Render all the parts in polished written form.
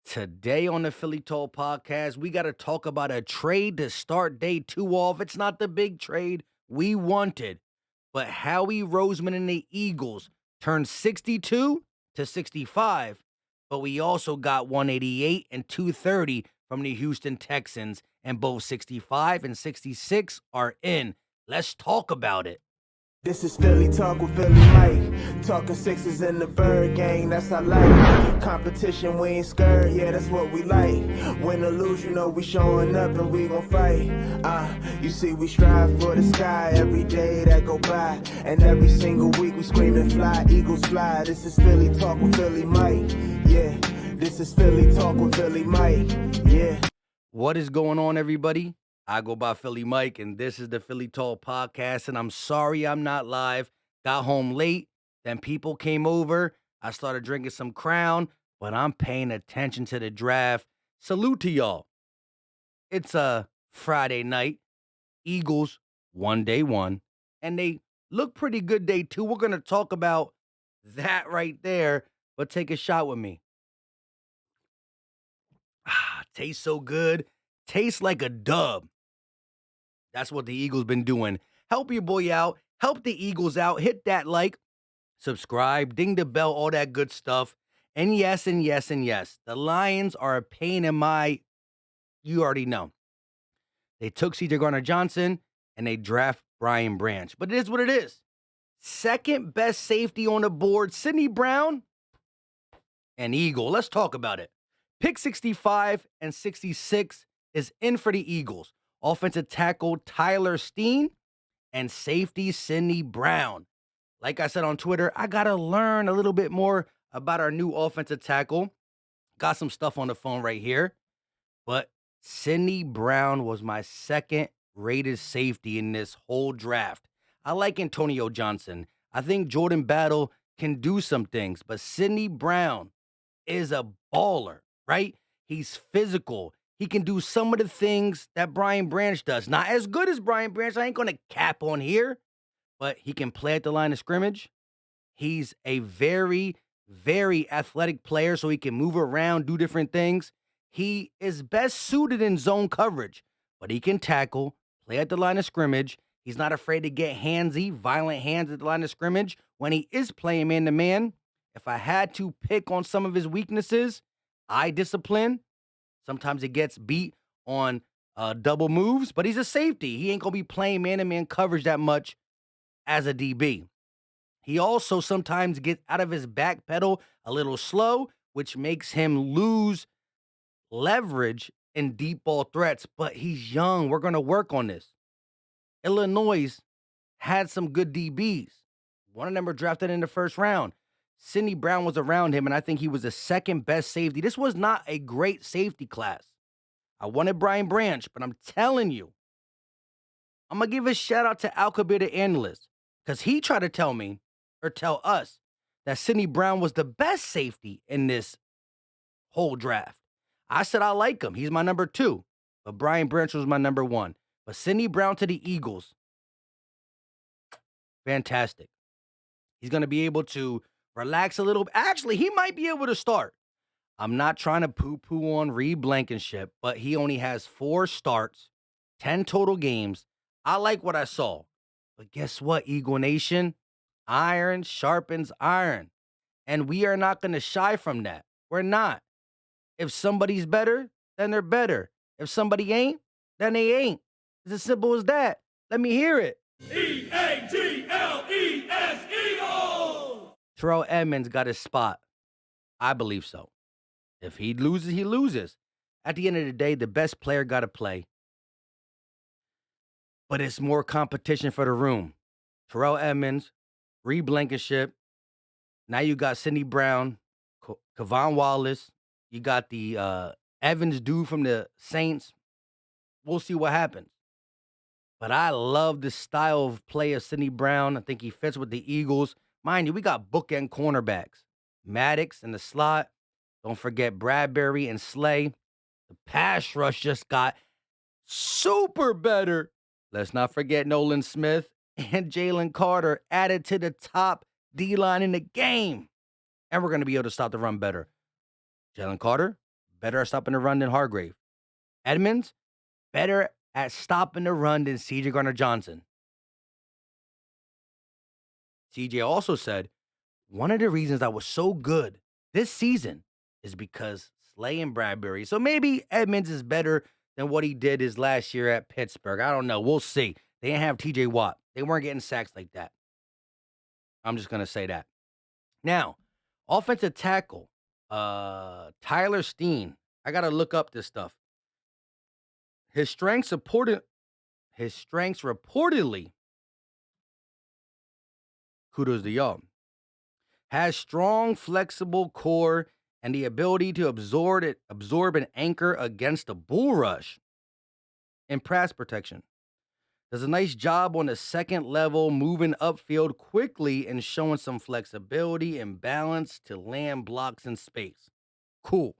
Today on the Philly Talk podcast, we got to talk about a trade to start day two off. It's not the big trade we wanted, but Howie, Roseman, and the Eagles turned 62 to 65. But we also got 188 and 230 from the Houston Texans, and both 65 and 66 are in. Let's talk about it. This is Philly Talk with Philly Mike. Talking sixes in the bird gang, that's I like. Competition, we ain't scared, yeah, that's what we like. Win or lose, you know we showing up and we gon' fight. You see we strive for the sky every day that go by. And every single week we screaming fly, Eagles fly. This is Philly Talk with Philly Mike, yeah. This is Philly Talk with Philly Mike, yeah. What is going on, everybody? I go by Philly Mike, and this is the Philly Talk podcast, and I'm sorry I'm not live. Got home late, then people came over. I started drinking some Crown, but I'm paying attention to the draft. Salute to y'all. It's a Friday night. Eagles won day one, and they look pretty good day two. We're going to talk about that right there, but take a shot with me. Tastes so good. Tastes like a dub. That's what the Eagles been doing. Help your boy out. Help the Eagles out. Hit that like, subscribe, ding the bell, all that good stuff. And yes, and yes, and yes. The Lions are a pain in my, you already know. They took C.J. Gardner-Johnson and they draft Brian Branch. But it is what it is. Second best safety on the board, Sidney Brown and Eagle. Let's talk about it. Pick 65 and 66 is in for the Eagles. Offensive tackle Tyler Steen and safety Sidney Brown. Like I said on Twitter, I got to learn a little bit more about our new offensive tackle. Got some stuff on the phone right here. But Sidney Brown was my second rated safety in this whole draft. I like Antonio Johnson. I think Jordan Battle can do some things, but Sidney Brown is a baller, right? He's physical. He can do some of the things that Brian Branch does. Not as good as Brian Branch. I ain't going to cap on here, but he can play at the line of scrimmage. He's a very, very athletic player, so he can move around, do different things. He is best suited in zone coverage, but he can tackle, play at the line of scrimmage. He's not afraid to get handsy, violent hands at the line of scrimmage when he is playing man-to-man. If I had to pick on some of his weaknesses, eye discipline. Sometimes it gets beat on double moves, but he's a safety. He ain't going to be playing man-to-man coverage that much as a DB. He also sometimes gets out of his back pedal a little slow, which makes him lose leverage in deep ball threats, but he's young. We're going to work on this. Illinois had some good DBs. One of them were drafted in the first round. Sidney Brown was around him, and I think he was the second best safety. This was not a great safety class. I wanted Brian Branch, but I'm telling you, I'm going to give a shout out to Alcabir, the analyst, because he tried to tell me, or tell us, that Sidney Brown was the best safety in this whole draft. I said I like him. He's my number 2, but Brian Branch was my number 1. But Sidney Brown to the Eagles, fantastic. He's going to be able to relax a little. Actually, he might be able to start. I'm not trying to poo-poo on Reed Blankenship, but he only has 4 starts, 10 total games. I like what I saw. But guess what, Eagle Nation? Iron sharpens iron. And we are not going to shy from that. We're not. If somebody's better, then they're better. If somebody ain't, then they ain't. It's as simple as that. Let me hear it. E-A-G-L-E-S, Eagles! Terrell Edmonds got his spot. I believe so. If he loses, he loses. At the end of the day, the best player got to play. But it's more competition for the room. Terrell Edmonds, Reed Blankenship. Now you got Sidney Brown, Kavon Wallace. You got the Evans dude from the Saints. We'll see what happens. But I love the style of play of Sidney Brown. I think he fits with the Eagles. Mind you, we got bookend cornerbacks. Maddox in the slot. Don't forget Bradbury and Slay. The pass rush just got super better. Let's not forget Nolan Smith and Jalen Carter added to the top D-line in the game. And we're going to be able to stop the run better. Jalen Carter, better at stopping the run than Hargrave. Edmonds, better at stopping the run than CJ Gardner-Johnson. CJ also said, one of the reasons I was so good this season is because Slay and Bradbury. So maybe Edmonds is better than what he did his last year at Pittsburgh. I don't know. We'll see. They didn't have TJ Watt. They weren't getting sacks like that. I'm just going to say that. Now, offensive tackle, Tyler Steen. I got to look up this stuff. His strengths reportedly, kudos to y'all, has strong, flexible core and the ability to absorb and anchor against a bull rush in pass protection. Does a nice job on the second level, moving upfield quickly and showing some flexibility and balance to land blocks in space. Cool.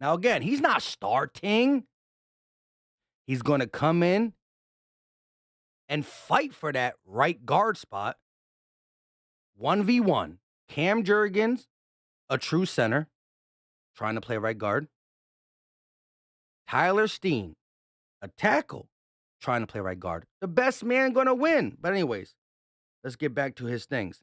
Now, again, he's not starting. He's going to come in and fight for that right guard spot. 1v1. Cam Jurgens, a true center, trying to play right guard. Tyler Steen, a tackle, trying to play right guard. The best man going to win. But anyways, let's get back to his things.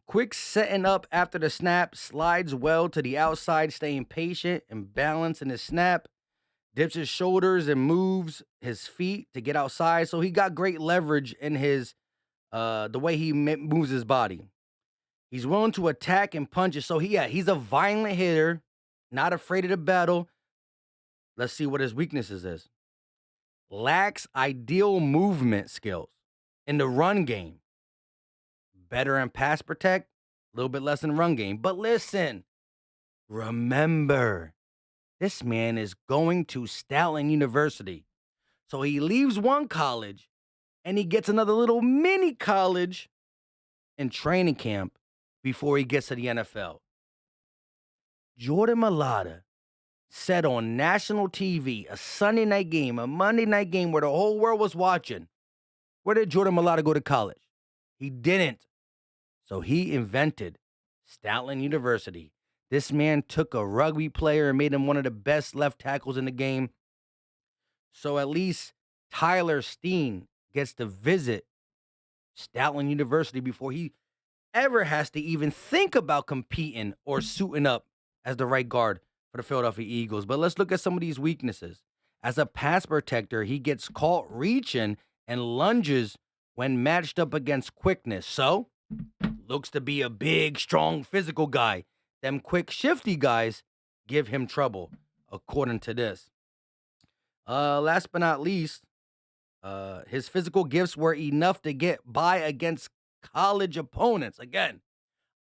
Quick setting up after the snap, slides well to the outside, staying patient and balanced in his snap. Dips his shoulders and moves his feet to get outside. So he got great leverage in his the way he moves his body. He's willing to attack and punch it. So he's a violent hitter, not afraid of the battle. Let's see what his weaknesses is. Lacks ideal movement skills in the run game. Better in pass protect, a little bit less in run game. But listen, remember, this man is going to Stoutland University. So he leaves one college and he gets another little mini college in training camp before he gets to the NFL. Jordan Mailata said on national TV, a Sunday night game, a Monday night game where the whole world was watching, where did Jordan Mailata go to college? He didn't. So he invented Stoutland University. This man took a rugby player and made him one of the best left tackles in the game. So at least Tyler Steen gets to visit Stoutland University before he ever has to even think about competing or suiting up as the right guard for the Philadelphia Eagles. But let's look at some of these weaknesses. As a pass protector, he gets caught reaching and lunges when matched up against quickness. So, looks to be a big, strong, physical guy. Them quick, shifty guys give him trouble, according to this. Last but not least, his physical gifts were enough to get by against college opponents. Again,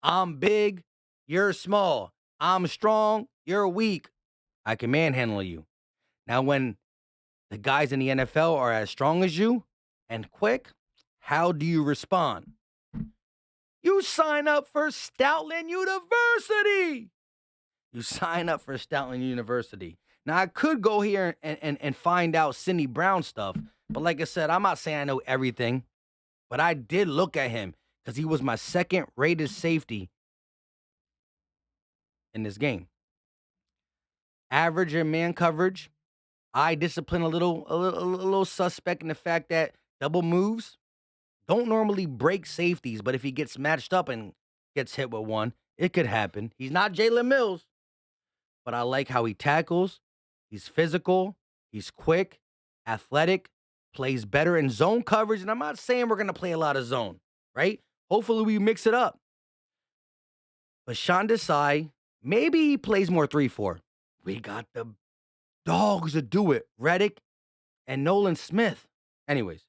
I'm big, you're small. I'm strong, you're weak. I can manhandle you. Now, when the guys in the NFL are as strong as you and quick, how do you respond? You sign up for Stoutland University. You sign up for Stoutland University. Now, I could go here and find out Sidney Brown stuff, but like I said, I'm not saying I know everything, but I did look at him because he was my second-rated safety in this game. Average in man coverage. Eye discipline a little suspect in the fact that double moves don't normally break safeties, but if he gets matched up and gets hit with one, it could happen. He's not Jalen Mills, but I like how he tackles. He's physical. He's quick, athletic, plays better in zone coverage. And I'm not saying we're going to play a lot of zone, right? Hopefully we mix it up. But Sean Desai, maybe he plays more 3-4. We got the dogs to do it. Reddick and Nolan Smith. Anyways.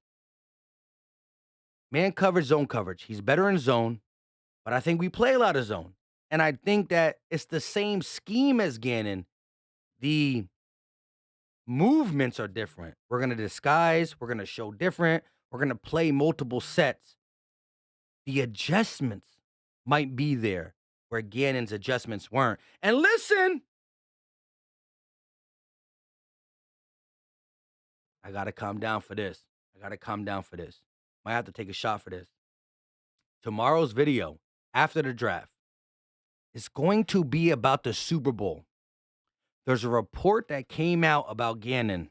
Man coverage, zone coverage. He's better in zone, but I think we play a lot of zone. And I think that it's the same scheme as Gannon. The movements are different. We're going to disguise. We're going to show different. We're going to play multiple sets. The adjustments might be there where Gannon's adjustments weren't. And listen, I got to calm down for this. Might have to take a shot for this. Tomorrow's video after the draft is going to be about the Super Bowl. There's a report that came out about Gannon.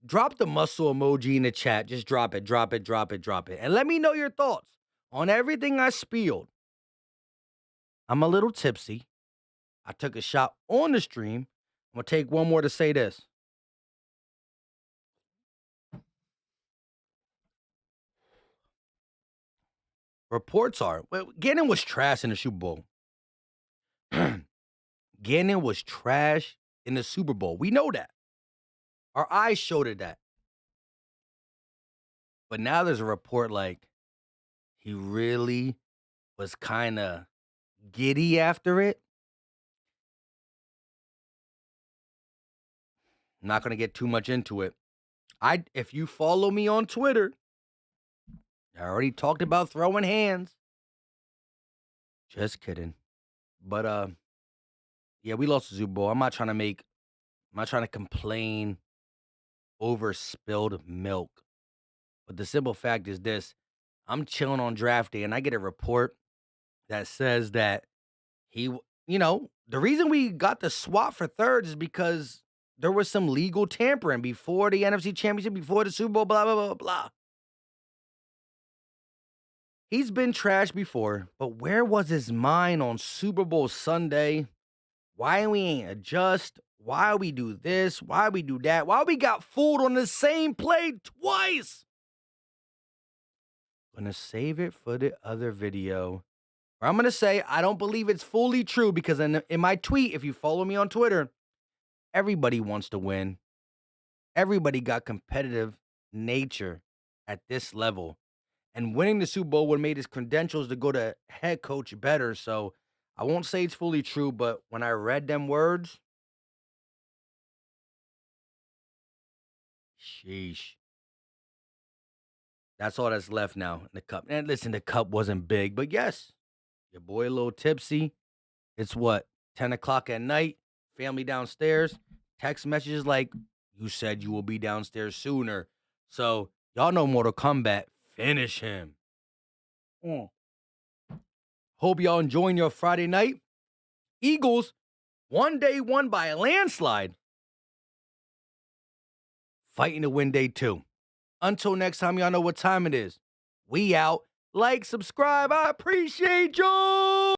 Drop the muscle emoji in the chat. Just drop it, drop it, drop it, drop it. And let me know your thoughts on everything I spilled. I'm a little tipsy. I took a shot on the stream. I'm going to take one more to say this. Reports are, well, Gannon was trash in the Super Bowl. Gannon was trash in the Super Bowl. We know that. Our eyes showed it that. But now there's a report like he really was kind of giddy after it. I'm not going to get too much into it. If you follow me on Twitter, I already talked about throwing hands. Just kidding. But yeah, we lost the Super Bowl. I'm not trying to complain over spilled milk. But the simple fact is this. I'm chilling on draft day and I get a report that says that the reason we got the swap for third is because there was some legal tampering before the NFC Championship, before the Super Bowl, blah, blah, blah, blah. He's been trashed before, but where was his mind on Super Bowl Sunday? Why we ain't adjust? Why we do this? Why we do that? Why we got fooled on the same play twice? Gonna save it for the other video. Or I'm gonna say I don't believe it's fully true because in my tweet, if you follow me on Twitter, everybody wants to win. Everybody got competitive nature at this level. And winning the Super Bowl would have made his credentials to go to head coach better. So I won't say it's fully true, but when I read them words, sheesh. That's all that's left now in the cup. And listen, the cup wasn't big, but yes, your boy a little tipsy. It's what, 10 o'clock at night, family downstairs, text messages like, you said you will be downstairs sooner. So y'all know Mortal Kombat, finish him. Hope y'all enjoying your Friday night. Eagles, one day won by a landslide. Fighting to win day two. Until next time, y'all know what time it is. We out. Like, subscribe. I appreciate you.